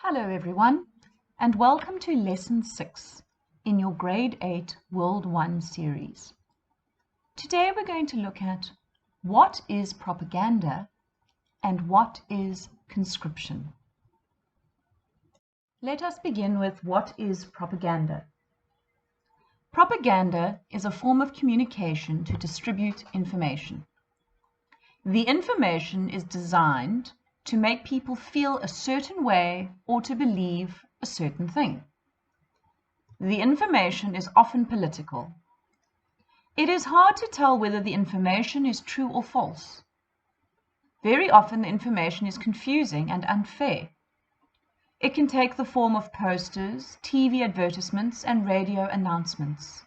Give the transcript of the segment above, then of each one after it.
Hello everyone, and welcome to Lesson 6 in your Grade 8 World 1 series. Today we're going to look at what is propaganda and what is conscription. Let us begin with what is propaganda. Propaganda is a form of communication to distribute information. The information is designed to make people feel a certain way or to believe a certain thing. The information is often political. It is hard to tell whether the information is true or false. Very often the information is confusing and unfair. It can take the form of posters, TV advertisements, and radio announcements.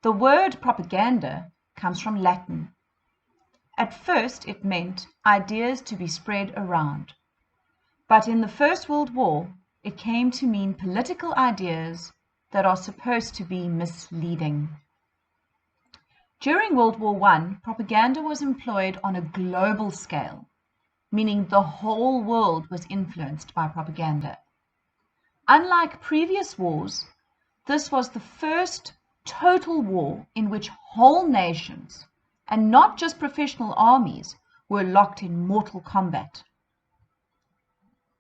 The word propaganda comes from Latin. At first it meant ideas to be spread around, but in the First World War it came to mean political ideas that are supposed to be misleading. During World War I, propaganda was employed on a global scale, meaning the whole world was influenced by propaganda. Unlike previous wars, this was the first total war in which whole nations, and not just professional armies, were locked in mortal combat.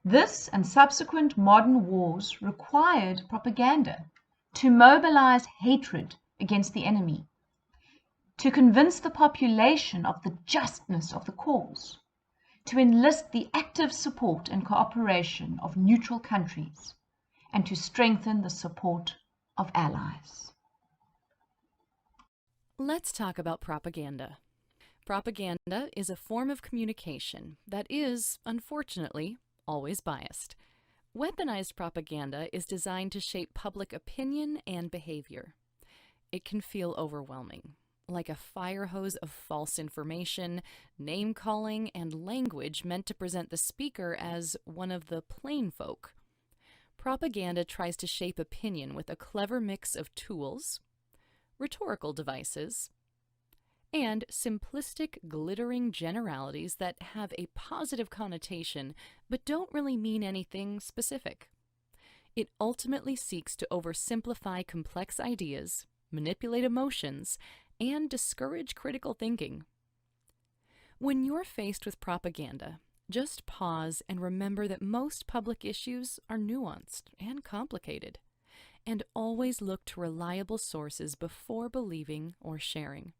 This and subsequent modern wars required propaganda to mobilize hatred against the enemy, to convince the population of the justness of the cause, to enlist the active support and cooperation of neutral countries, and to strengthen the support of allies. Let's talk about propaganda. Propaganda is a form of communication that is, unfortunately, always biased. Weaponized propaganda is designed to shape public opinion and behavior. It can feel overwhelming, like a fire hose of false information, name-calling, and language meant to present the speaker as one of the plain folk. Propaganda tries to shape opinion with a clever mix of tools, rhetorical devices, and simplistic, glittering generalities that have a positive connotation but don't really mean anything specific. It ultimately seeks to oversimplify complex ideas, manipulate emotions, and discourage critical thinking. When you're faced with propaganda, just pause and remember that most public issues are nuanced and complicated, and always look to reliable sources before believing or sharing.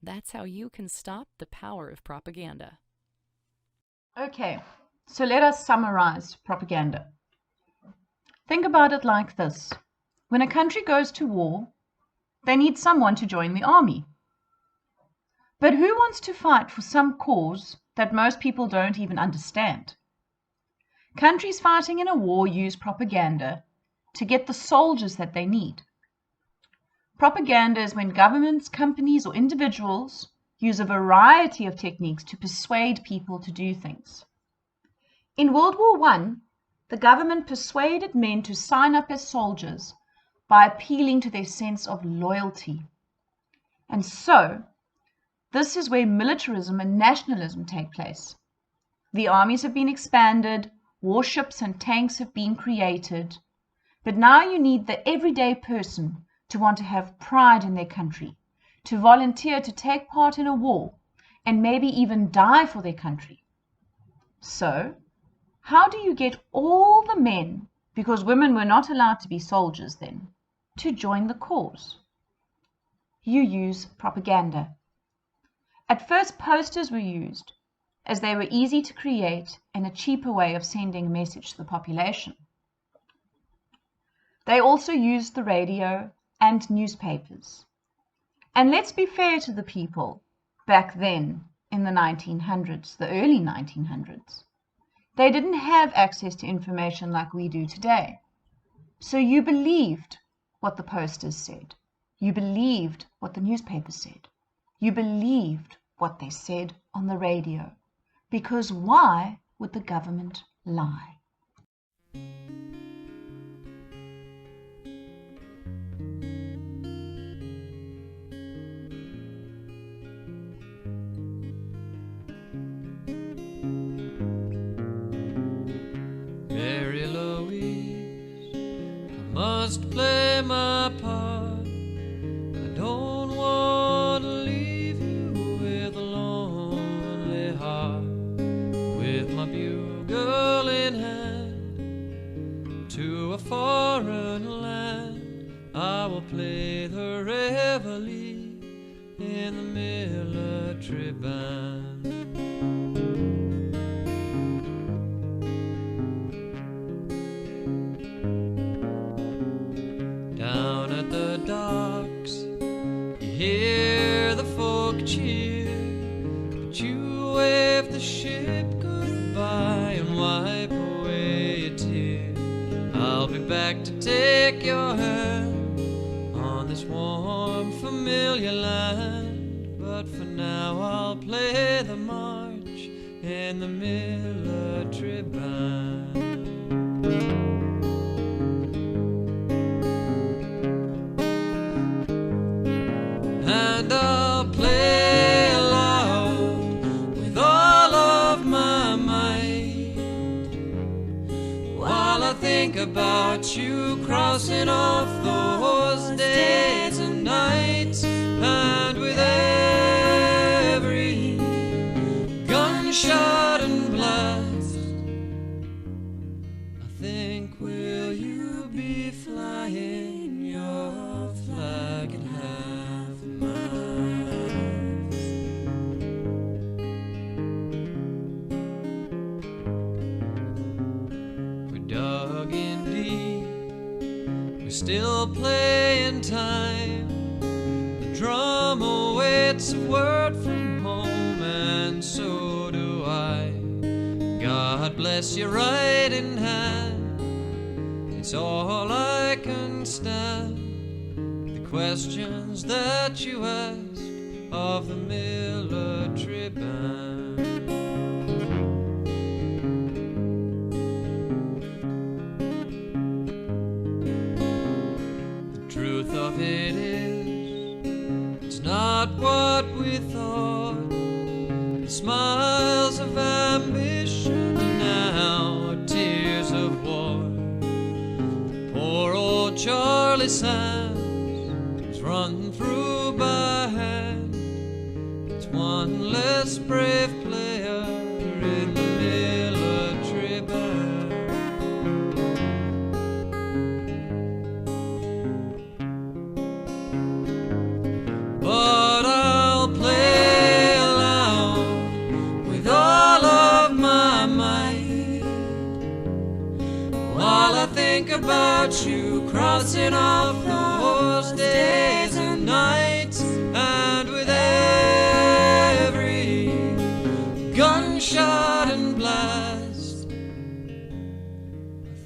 That's how you can stop the power of propaganda. Okay, so let us summarize propaganda. Think about it like this. When a country goes to war, they need someone to join the army. But who wants to fight for some cause that most people don't even understand? Countries fighting in a war use propaganda to get the soldiers that they need. Propaganda is when governments, companies, or individuals use a variety of techniques to persuade people to do things. In World War I, the government persuaded men to sign up as soldiers by appealing to their sense of loyalty. And so, this is where militarism and nationalism take place. The armies have been expanded, warships and tanks have been created, but now you need the everyday person to want to have pride in their country, to volunteer to take part in a war, and maybe even die for their country. So, how do you get all the men, because women were not allowed to be soldiers then, to join the cause? You use propaganda. At first, posters were used, as they were easy to create and a cheaper way of sending a message to the population. They also used the radio and newspapers. And let's be fair to the people back then in the 1900s, the early 1900s. They didn't have access to information like we do today. So you believed what the posters said. You believed what the newspapers said. You believed what they said on the radio. Because why would the government lie? must play my part. I don't want to leave you with a lonely heart, with my bugle in hand. To a foreign land I will play the reveille in the military band. Down at the docks you hear the folk cheer, but you wave the ship goodbye and wipe away a tear. I'll be back to take your hand on this warm familiar land, but for now I'll play the march in the military band. And I'll play aloud with all of my might, while I think about you crossing off those days and nights. And with every gunshot and blast, I think, will you be flying your flag at half mast? We're dug in deep, we're still playing time. The drum awaits a word from home, and so do I. God bless your writing hand, it's all I can stand. The questions that you ask of the military band. The truth of it is, it's not what we thought. The smiles of ambition and now are tears of war. Poor old Charlie Sands was run through by hand. It's one less brave player in the military band. But I'll play aloud with all of my might, while I think about you crossing off those days and nights. And with every gunshot and blast, I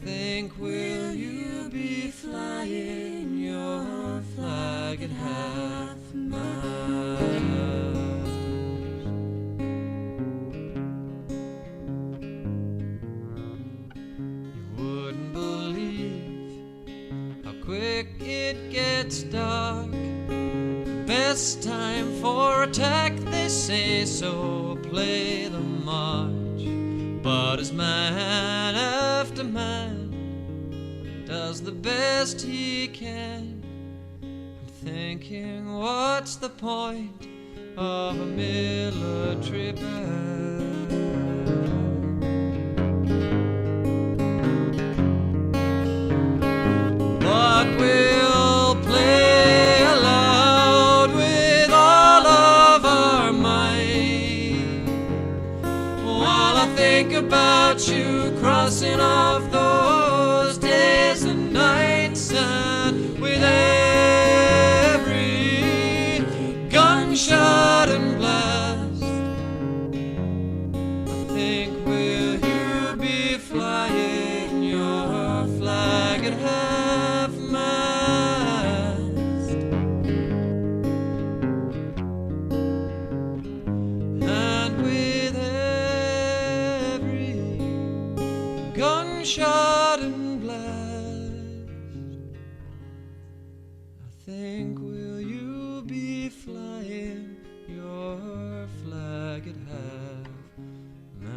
think, will you be flying your flag at half mast? You wouldn't believe how quick it gets dark. Best time for attack, they say, so play the march. But as man after man does the best he can, I'm thinking, what's the point of a military band? But we'll play aloud with all of our might, while I think about you crossing off those days and nights. And with every gunshot and blast, I think, will you be flying your flag at half mast? And with every gunshot and blast, I think, will you be flying your flag at half mast?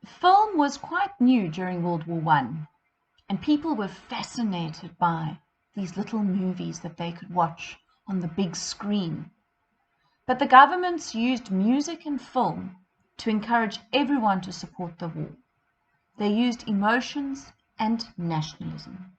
Film was quite new during World War I, and people were fascinated by these little movies that they could watch on the big screen. But the governments used music and film to encourage everyone to support the war. They used emotions and nationalism.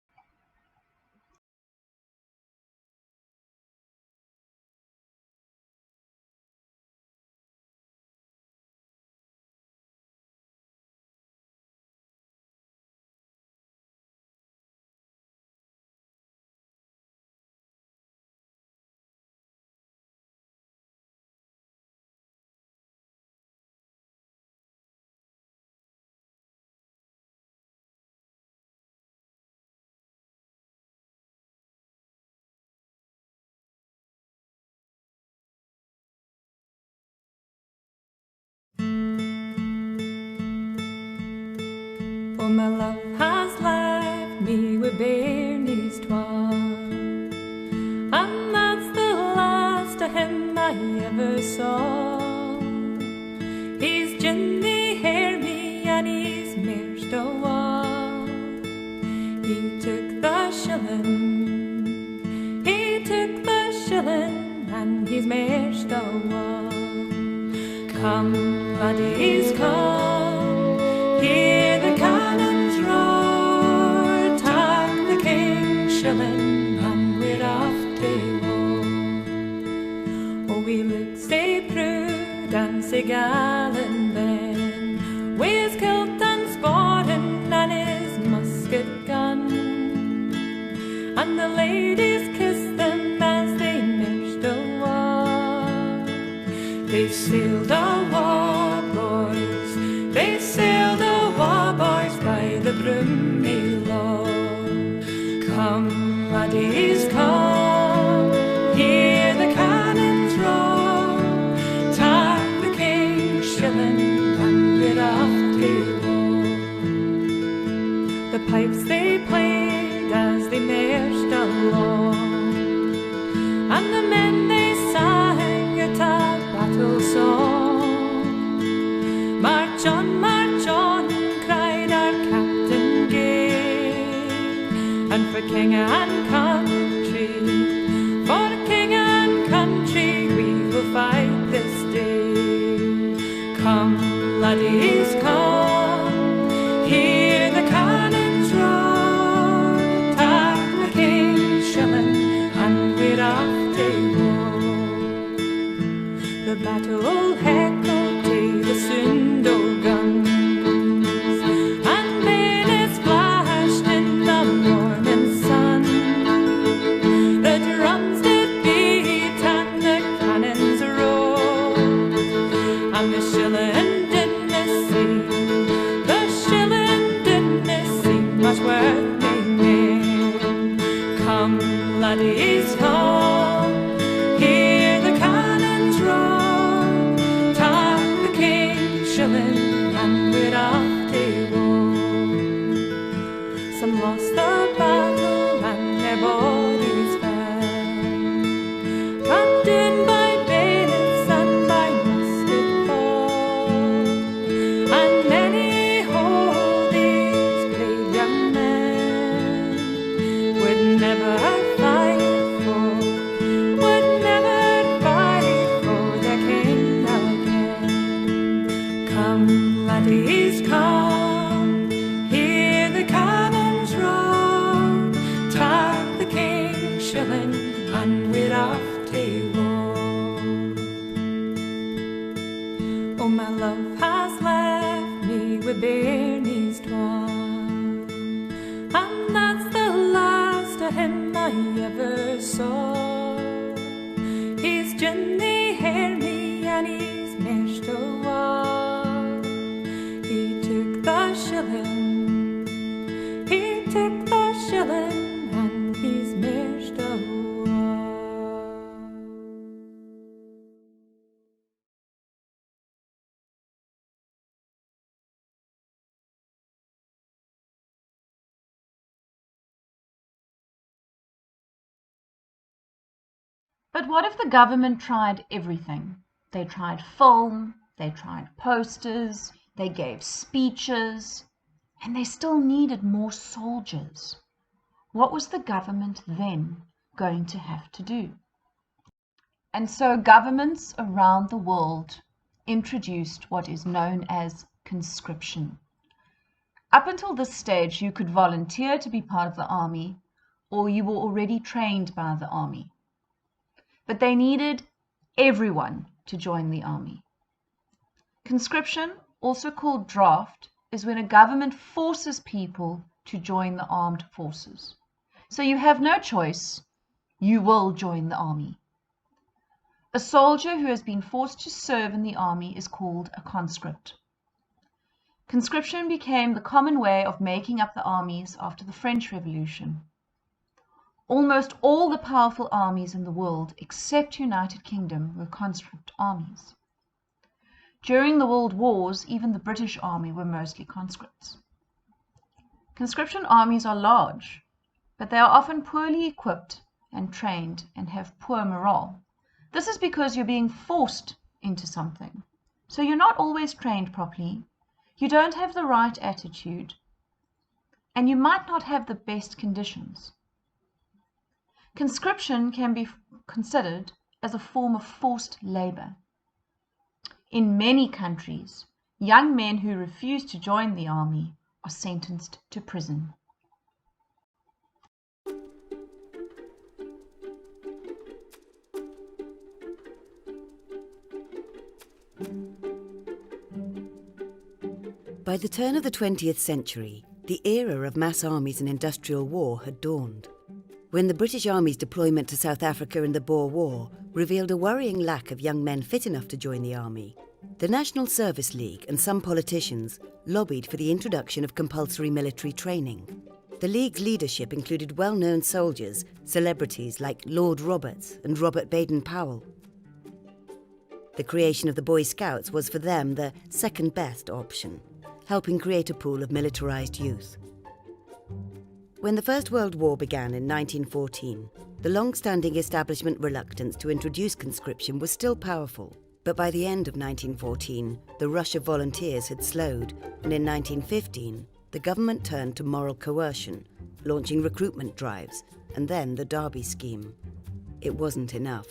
For my love has left me with bare knees twa, and that's the last of him I ever saw. He's Jinny hair me and he's merched awa. He took the shilling, and he's merched awa. Come, laddies, come, hear the cannons roar, tag the king's shilling, and we're off to war. Oh, we look sae proud and sae gallant then, wi' his kilt and sporran and his musket gun, and the ladies kissed them as they marched awa. They sailed awa, boys, they sailed awa, boys, by the broomy law. Come, laddies, come, hear the cannons roar, tag the king's shilling, and we're off to war. The pipes they played as they marched along, and the men they sang a battle song. March on, cried our captain gay, and for king and country, we will fight this day. Come, laddies, come, hear the cannons roar, tag the king's shilling, and we're off to war. The battle echoed to the Sundal guns, and bayonets flashed in the morning sun. The drums did beat and the cannons roared, and the shilling didn't seem much worth making. Come, laddies, come, hear the cannons roar, tag the king's shilling, and we're off to war. Some lost the battle and their bodies fell, cut down by bayonets and by musket ball, and many these brave young men would never fight for their king again. Come, laddies, come, hear the cannons roar, tag the king's shilling, and we're off to war. Oh, my love has left me with bare knees twa, and that's the last of him I ever saw. He's Jinny hair me and he's marched awa. He took the shilling, and he's marched awa. But what if the government tried everything? They tried film, they tried posters, they gave speeches, and they still needed more soldiers. What was the government then going to have to do? And so governments around the world introduced what is known as conscription. Up until this stage, you could volunteer to be part of the army, or you were already trained by the army. But they needed everyone to join the army. Conscription, also called draft, is when a government forces people to join the armed forces. So you have no choice, you will join the army. A soldier who has been forced to serve in the army is called a conscript. Conscription became the common way of making up the armies after the French Revolution. Almost all the powerful armies in the world, except United Kingdom, were conscript armies. During the World Wars, even the British Army were mostly conscripts. Conscription armies are large, but they are often poorly equipped and trained and have poor morale. This is because you're being forced into something. So you're not always trained properly, you don't have the right attitude, and you might not have the best conditions. Conscription can be considered as a form of forced labor. In many countries, young men who refuse to join the army are sentenced to prison. By the turn of the 20th century, the era of mass armies and industrial war had dawned. When the British Army's deployment to South Africa in the Boer War revealed a worrying lack of young men fit enough to join the army, the National Service League and some politicians lobbied for the introduction of compulsory military training. The League's leadership included well-known soldiers, celebrities like Lord Roberts and Robert Baden-Powell. The creation of the Boy Scouts was for them the second-best option, helping create a pool of militarised youth. When the First World War began in 1914, the long-standing establishment reluctance to introduce conscription was still powerful. But by the end of 1914, the rush of volunteers had slowed, and in 1915, the government turned to moral coercion, launching recruitment drives, and then the Derby Scheme. It wasn't enough.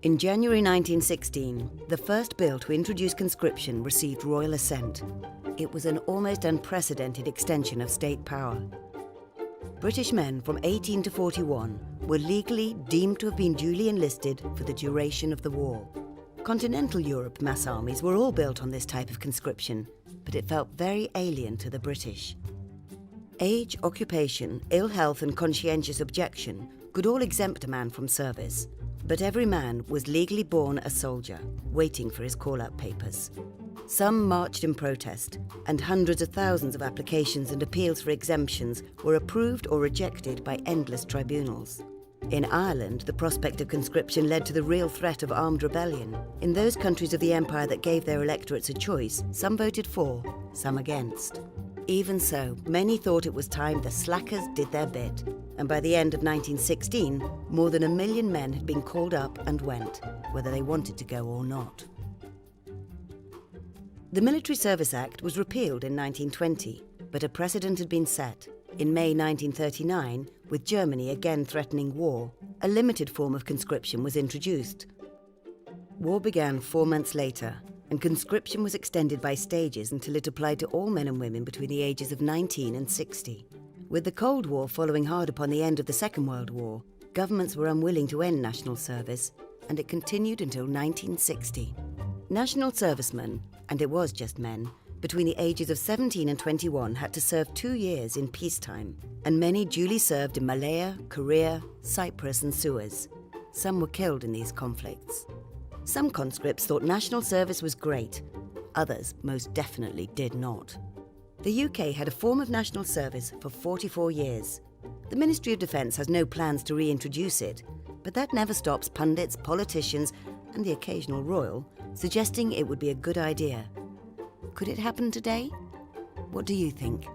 In January 1916, the first bill to introduce conscription received royal assent. It was an almost unprecedented extension of state power. British men from 18 to 41 were legally deemed to have been duly enlisted for the duration of the war. Continental Europe mass armies were all built on this type of conscription, but it felt very alien to the British. Age, occupation, ill health and conscientious objection could all exempt a man from service, but every man was legally born a soldier, waiting for his call-out papers. Some marched in protest, and hundreds of thousands of applications and appeals for exemptions were approved or rejected by endless tribunals. In Ireland, the prospect of conscription led to the real threat of armed rebellion. In those countries of the empire that gave their electorates a choice, some voted for, some against. Even so, many thought it was time the slackers did their bit, and by the end of 1916, more than 1 million men had been called up and went, whether they wanted to go or not. The Military Service Act was repealed in 1920, but a precedent had been set. In May 1939, with Germany again threatening war, a limited form of conscription was introduced. War began 4 months later, and conscription was extended by stages until it applied to all men and women between the ages of 19 and 60. With the Cold War following hard upon the end of the Second World War, governments were unwilling to end national service, and it continued until 1960. National servicemen, and it was just men, between the ages of 17 and 21 had to serve 2 years in peacetime, and many duly served in Malaya, Korea, Cyprus and Suez. Some were killed in these conflicts. Some conscripts thought national service was great. Others most definitely did not. The UK had a form of national service for 44 years. The Ministry of Defence has no plans to reintroduce it, but that never stops pundits, politicians and the occasional royal suggesting it would be a good idea. Could it happen today? What do you think?